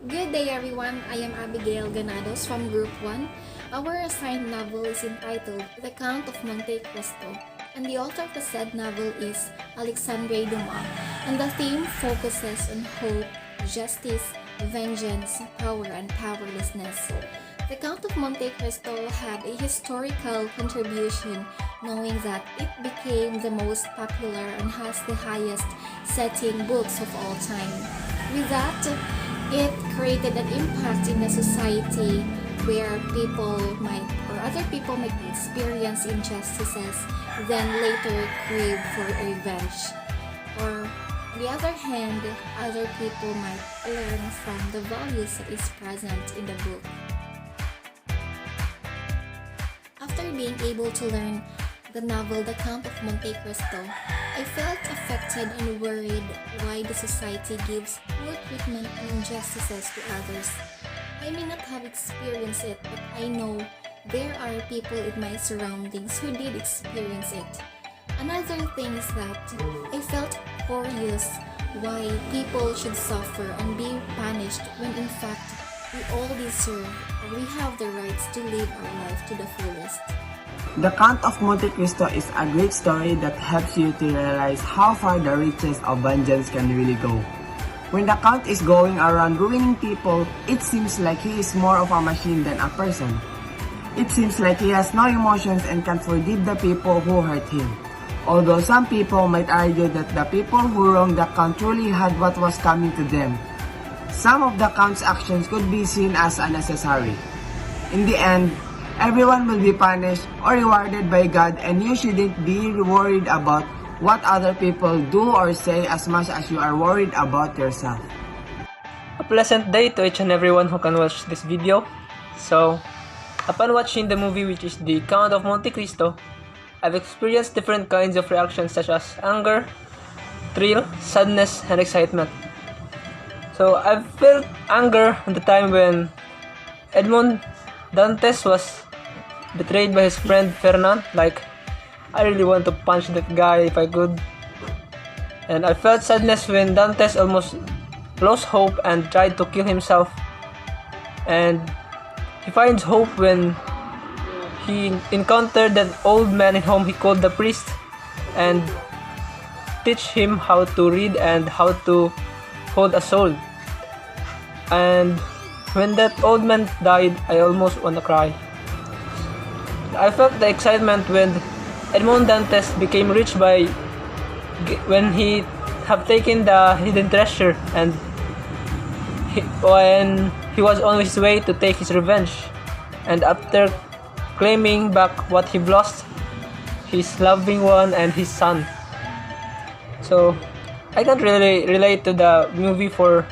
Good day everyone, I am Abigail Ganados from Group 1. Our assigned novel is entitled The Count of Monte Cristo, and the author of the said novel is Alexandre Dumas, and the theme focuses on hope, justice, vengeance, power, and powerlessness. The Count of Monte Cristo had a historical contribution, knowing that it became the most popular and has the highest setting books of all time. With that, it created an impact in the society where other people might experience injustices, then later crave for revenge. Or on the other hand, other people might learn from the values that is present in the book. After being able to learn the novel The Count of Monte Cristo, I felt affected and worried why the society gives poor treatment and injustices to others. I may not have experienced it, but I know there are people in my surroundings who did experience it. Another thing is that I felt curious why people should suffer and be punished when in fact we all deserve or we have the rights to live our life to the fullest. The Count of Monte Cristo is a great story that helps you to realize how far the reaches of vengeance can really go. When the Count is going around ruining people, it seems like he is more of a machine than a person. It seems like he has no emotions and can forgive the people who hurt him. Although some people might argue that the people who wronged the Count truly had what was coming to them. Some of the Count's actions could be seen as unnecessary. In the end, everyone will be punished or rewarded by God, and you shouldn't be worried about what other people do or say as much as you are worried about yourself. A pleasant day to each and everyone who can watch this video. So, upon watching the movie, which is The Count of Monte Cristo, I've experienced different kinds of reactions such as anger, thrill, sadness, and excitement. So, I felt anger at the time when Edmond Dantes was betrayed by his friend Fernand. Like, I really want to punch that guy if I could. And I felt sadness when Dantes almost lost hope and tried to kill himself. And he finds hope when he encountered that old man in whom he called the priest and teach him how to read and how to hold a sword. And when that old man died, I almost want to cry. I felt the excitement when Edmond Dantes became rich when he have taken the hidden treasure, and when he was on his way to take his revenge, and after claiming back what he lost, his loving one and his son. So I can't really relate to the movie, for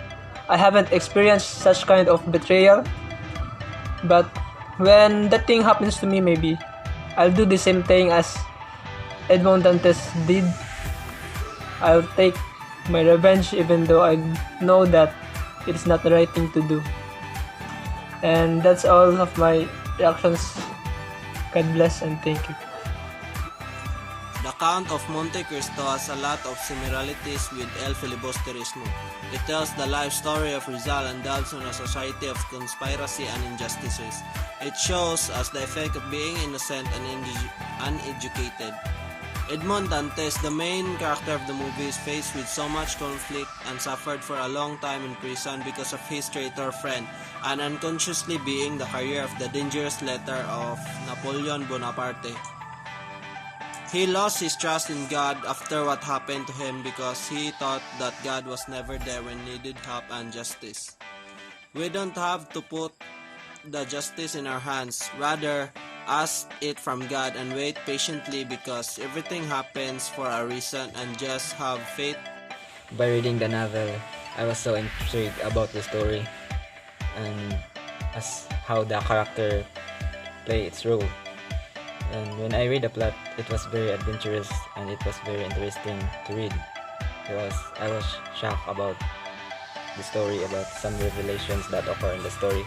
I haven't experienced such kind of betrayal. But when that thing happens to me, maybe I'll do the same thing as Edmond Dantes did. I'll take my revenge even though I know that it's not the right thing to do. And that's all of my reactions. God bless and thank you. The Count of Monte Cristo has a lot of similarities with El Filibusterismo. It tells the life story of Rizal and delves on a society of conspiracy and injustices. It shows us the effect of being innocent and uneducated. Edmond Dantes, the main character of the movie, is faced with so much conflict and suffered for a long time in prison because of his traitor friend, and unconsciously being the carrier of the dangerous letter of Napoleon Bonaparte. He lost his trust in God after what happened to him because he thought that God was never there when needed help and justice. We don't have to put the justice in our hands, rather ask it from God and wait patiently because everything happens for a reason, and just have faith. By reading the novel, I was so intrigued about the story and as how the character play its role. And when I read the plot, it was very adventurous and it was very interesting to read. I was shocked about the story, about some revelations that occur in the story.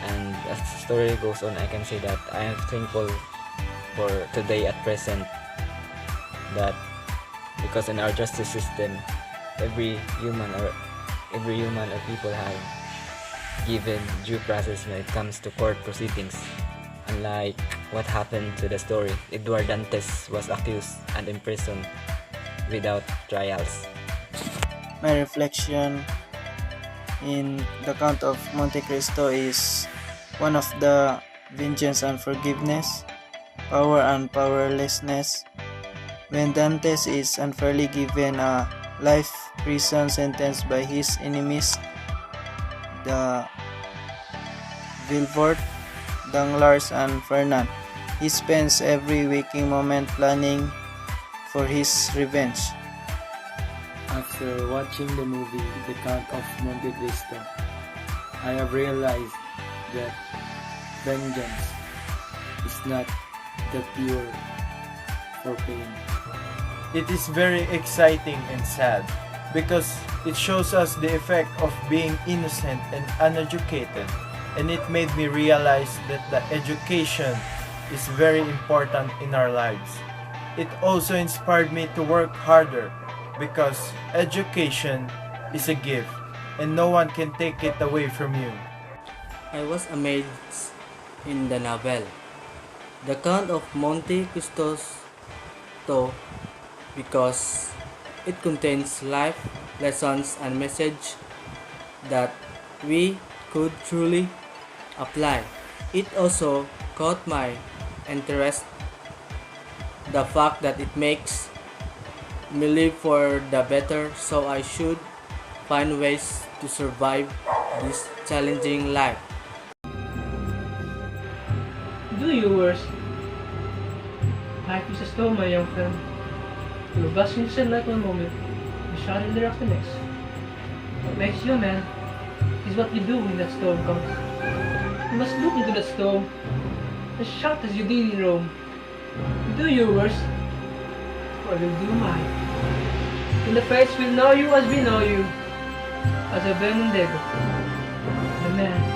And as the story goes on, I can say that I am thankful for today at present, that because in our justice system, every human or people have given due process when it comes to court proceedings. Unlike what happened to the story, Edward Dantes was accused and imprisoned without trials. My reflection in the Count of Monte Cristo is one of the vengeance and forgiveness, power and powerlessness. When Dantes is unfairly given a life prison sentence by his enemies, the Villefort, Danglars, and Fernand, he spends every waking moment planning for his revenge. After watching the movie The Count of Monte Cristo, I have realized that vengeance is not the cure for pain. It is very exciting and sad because it shows us the effect of being innocent and uneducated, and it made me realize that the education is very important in our lives. It also inspired me to work harder because education is a gift and no one can take it away from you. I was amazed in the novel, The Count of Monte Cristo, because it contains life lessons and message that we could truly apply. It also caught my interest, the fact that it makes me live for the better, so I should find ways to survive this challenging life. Do your worst. Life is a storm, my young friend. You're basking in the sunlight one moment, and shining in the dark the next. What makes you a man is what you do when that storm comes. You must look into that storm and shout as you did in Rome. Do your worst, for I will do mine. And the fates will know you as we know you, as a Benundego, the man.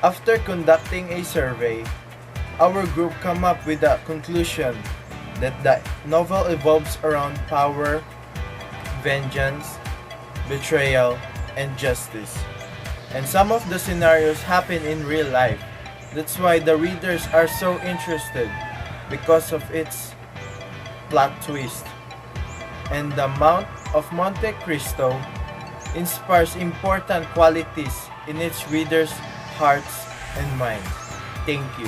After conducting a survey, our group came up with the conclusion that the novel evolves around power, vengeance, betrayal, and justice. And some of the scenarios happen in real life. That's why the readers are so interested, because of its plot twist. And the Count of Monte Cristo inspires important qualities in its readers' hearts and minds. Thank you.